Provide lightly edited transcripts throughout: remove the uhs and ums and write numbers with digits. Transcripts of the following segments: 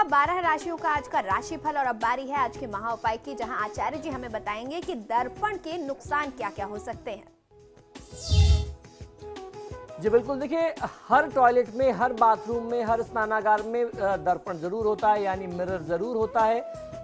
12 राशियों का आज का राशिफल और अब बारी है आज के महा उपाय की, जहां आचार्य जी हमें बताएंगे कि दर्पण के नुकसान क्या क्या हो सकते हैं। जी बिल्कुल, देखिए हर टॉयलेट में, हर बाथरूम में, हर स्नानागार में दर्पण जरूर होता है, यानी मिरर जरूर होता है।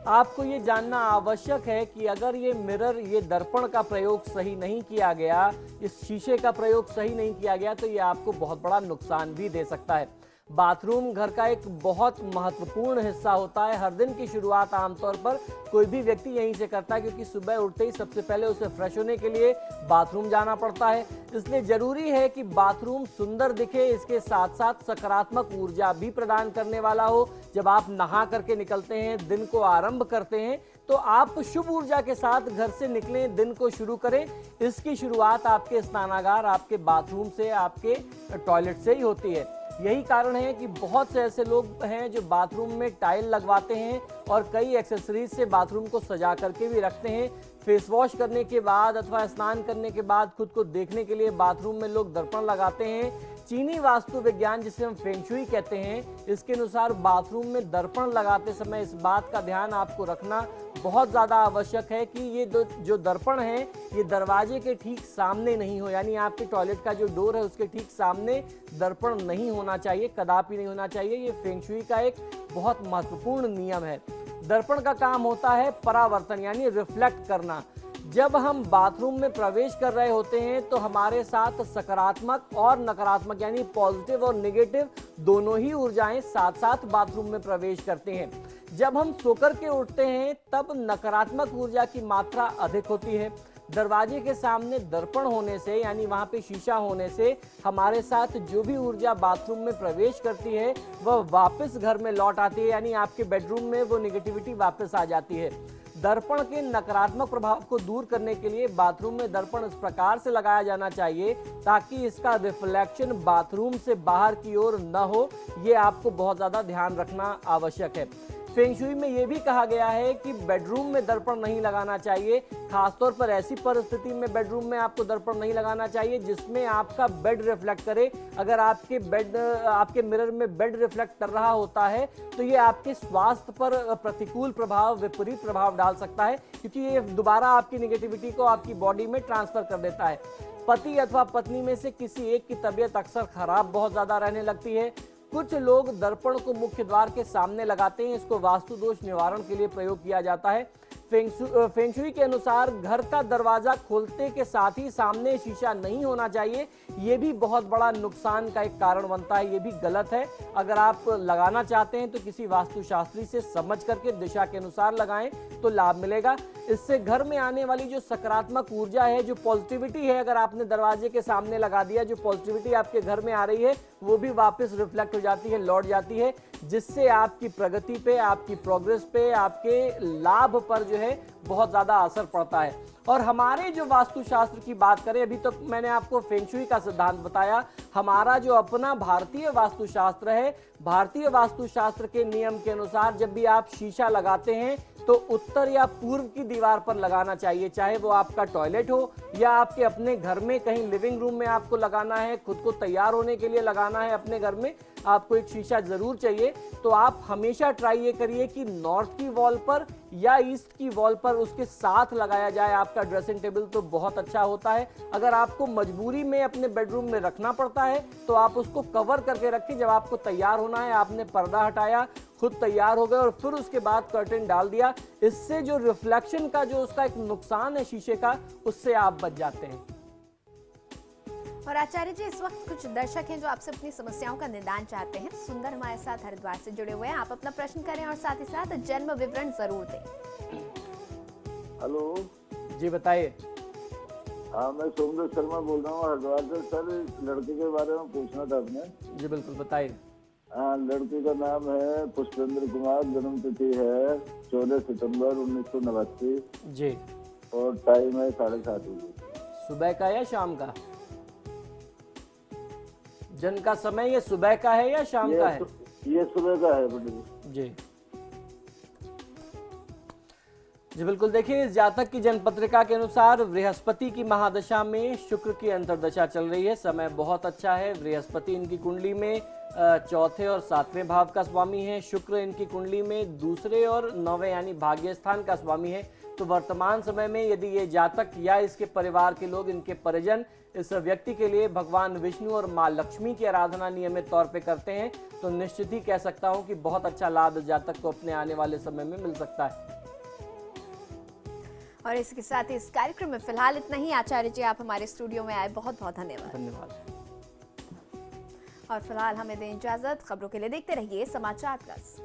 आपको ये जानना आवश्यक है कि अगर ये मिरर, ये दर्पण का प्रयोग सही नहीं किया गया, इस शीशे का प्रयोग सही नहीं किया गया, तो ये आपको बहुत बड़ा नुकसान भी दे सकता है। बाथरूम घर का एक बहुत महत्वपूर्ण हिस्सा होता है। हर दिन की शुरुआत आमतौर पर कोई भी व्यक्ति यहीं से करता है, क्योंकि सुबह उठते ही सबसे पहले उसे फ्रेश होने के लिए बाथरूम जाना पड़ता है। इसलिए जरूरी है कि बाथरूम सुंदर दिखे, इसके साथ साथ सकारात्मक ऊर्जा भी प्रदान करने वाला हो। जब आप नहा करके निकलते हैं, दिन को आरंभ करते हैं, तो आप शुभ ऊर्जा के साथ घर से निकलें, दिन को शुरू करें। इसकी शुरुआत आपके स्नानागार, आपके बाथरूम से, आपके टॉयलेट से ही होती है। यही कारण है कि बहुत से ऐसे लोग हैं जो बाथरूम में टाइल लगवाते हैं और कई एक्सेसरीज से बाथरूम को सजा करके भी रखते हैं। फेस वॉश करने के बाद अथवा स्नान करने के बाद खुद को देखने के लिए बाथरूम में लोग दर्पण लगाते हैं। चीनी वास्तु विज्ञान, जिसे हम फेंग शुई कहते हैं, इसके अनुसार बाथरूम में दर्पण लगाते समय इस बात का ध्यान आपको रखना बहुत ज़्यादा आवश्यक है कि ये जो दर्पण है, ये दरवाजे के ठीक सामने नहीं हो, यानी आपके टॉयलेट का जो डोर है उसके ठीक सामने दर्पण नहीं होना चाहिए, कदापि नहीं होना चाहिए। ये फेंग शुई का एक बहुत महत्वपूर्ण नियम है। दर्पण का काम होता है परावर्तन, यानी रिफ्लेक्ट करना। जब हम बाथरूम में प्रवेश कर रहे होते हैं तो हमारे साथ सकारात्मक और नकारात्मक, यानी पॉजिटिव और नेगेटिव दोनों ही ऊर्जाएं साथ साथ बाथरूम में प्रवेश करते हैं। जब हम सोकर के उठते हैं तब नकारात्मक ऊर्जा की मात्रा अधिक होती है। दरवाजे के सामने दर्पण होने से, यानी वहां पे शीशा होने से, हमारे साथ जो भी ऊर्जा बाथरूम में प्रवेश करती है वह वापस घर में लौट आती है, यानी आपके बेडरूम में वो निगेटिविटी वापस आ जाती है। दर्पण के नकारात्मक प्रभाव को दूर करने के लिए बाथरूम में दर्पण इस प्रकार से लगाया जाना चाहिए ताकि इसका रिफ्लेक्शन बाथरूम से बाहर की ओर न हो। ये आपको बहुत ज़्यादा ध्यान रखना आवश्यक है। फेंग शुई में यह भी कहा गया है कि बेडरूम में दर्पण नहीं लगाना चाहिए। खासतौर पर ऐसी परिस्थिति में बेडरूम में आपको दर्पण नहीं लगाना चाहिए जिसमें आपका बेड रिफ्लेक्ट करे। अगर आपके मिरर में बेड रिफ्लेक्ट कर रहा होता है तो ये आपके स्वास्थ्य पर प्रतिकूल प्रभाव, विपरीत प्रभाव डाल सकता है, क्योंकि ये दोबारा आपकी निगेटिविटी को आपकी बॉडी में ट्रांसफर कर देता है। पति अथवा पत्नी में से किसी एक की तबीयत अक्सर खराब बहुत ज्यादा रहने लगती है। कुछ लोग दर्पण को मुख्य द्वार के सामने लगाते हैं। इसको वास्तु दोष निवारण के लिए प्रयोग किया जाता है। फेंग शुई के अनुसार घर का दरवाजा खोलते के साथ ही सामने शीशा नहीं होना चाहिए। ये भी बहुत बड़ा नुकसान का एक कारण बनता है, ये भी गलत है। अगर आप लगाना चाहते हैं तो किसी वास्तुशास्त्री से समझ करके दिशा के अनुसार लगाएं तो लाभ मिलेगा। इससे घर में आने वाली जो सकारात्मक ऊर्जा है, जो पॉजिटिविटी है, अगर आपने दरवाजे के सामने लगा दिया, जो पॉजिटिविटी आपके घर में आ रही है वो भी वापस रिफ्लेक्ट हो जाती है, लौट जाती है, जिससे आपकी प्रगति पे, आपकी प्रोग्रेस पे, आपके लाभ पर जो है बहुत ज्यादा असर पड़ता है। और हमारे जो वास्तुशास्त्र की बात करें, अभी तक मैंने आपको फेंग शुई का सिद्धांत बताया। हमारा जो अपना भारतीय वास्तुशास्त्र है, भारतीय वास्तुशास्त्र के नियम के अनुसार जब भी आप शीशा लगाते हैं तो उत्तर या पूर्व की दीवार पर लगाना चाहिए, चाहे वो आपका टॉयलेट हो या आपके अपने घर में कहीं लिविंग रूम में आपको लगाना है, खुद को तैयार होने के लिए लगाना है अपने घर में, आपको एक शीशा जरूर चाहिए। तो आप हमेशा ट्राई ये करिए कि नॉर्थ की वॉल पर या ईस्ट की वॉल पर उसके साथ लगाया जाए आपका ड्रेसिंग टेबल, तो बहुत अच्छा होता है। अगर आपको मजबूरी में अपने बेडरूम में रखना पड़ता है तो आप उसको कवर करके रखें। जब आपको तैयार होना है, आपने पर्दा हटाया, खुद तैयार हो गए और फिर उसके बाद कर्टेन डाल दिया। इससे जो रिफ्लेक्शन का जो उसका एक नुकसान है शीशे का, उससे आप बच जाते हैं। और आचार्य जी, इस वक्त कुछ दर्शक हैं जो आपसे अपनी समस्याओं का निदान चाहते हैं। सुंदर हमारे साथ हरिद्वार से जुड़े हुए हैं, आप अपना प्रश्न करें और साथ ही साथ जन्म विवरण जरूर दें। हेलो जी बताइए। हाँ, मैं सोमदेव शर्मा बोल रहा हूँ हरिद्वार से। सर, लड़के के बारे में पूछना था आपने। जी बिल्कुल बताइए। हाँ, लड़के का नाम है पुष्पेंद्र कुमार, जन्म तिथि है 14 सितंबर 1989 जी, और टाइम है 7:30 बजे। सुबह का या शाम का? जन्म का समय ये सुबह का है या शाम का है? ये सुबह का है बेटे जी जी बिल्कुल। देखिए, इस जातक की जन्म पत्रिका के अनुसार बृहस्पति की महादशा में शुक्र की अंतर्दशा चल रही है। समय बहुत अच्छा है। बृहस्पति इनकी कुंडली में चौथे और सातवें भाव का स्वामी है। शुक्र इनकी कुंडली में दूसरे और नौवें यानी भाग्य स्थान का स्वामी है। तो वर्तमान समय में यदि ये जातक या इसके परिवार के लोग, इनके परिजन इस व्यक्ति के लिए भगवान विष्णु और माँ लक्ष्मी की आराधना नियमित तौर पे करते हैं तो निश्चित ही कह सकता हूं कि बहुत अच्छा लाभ इस जातक को अपने आने वाले समय में मिल सकता है। और इसके साथ ही इस कार्यक्रम में फिलहाल इतना ही। आचार्य जी, आप हमारे स्टूडियो में आए, बहुत बहुत धन्यवाद। धन्यवाद। और फिलहाल हमें दें इजाजत। खबरों के लिए देखते रहिए समाचार प्लस।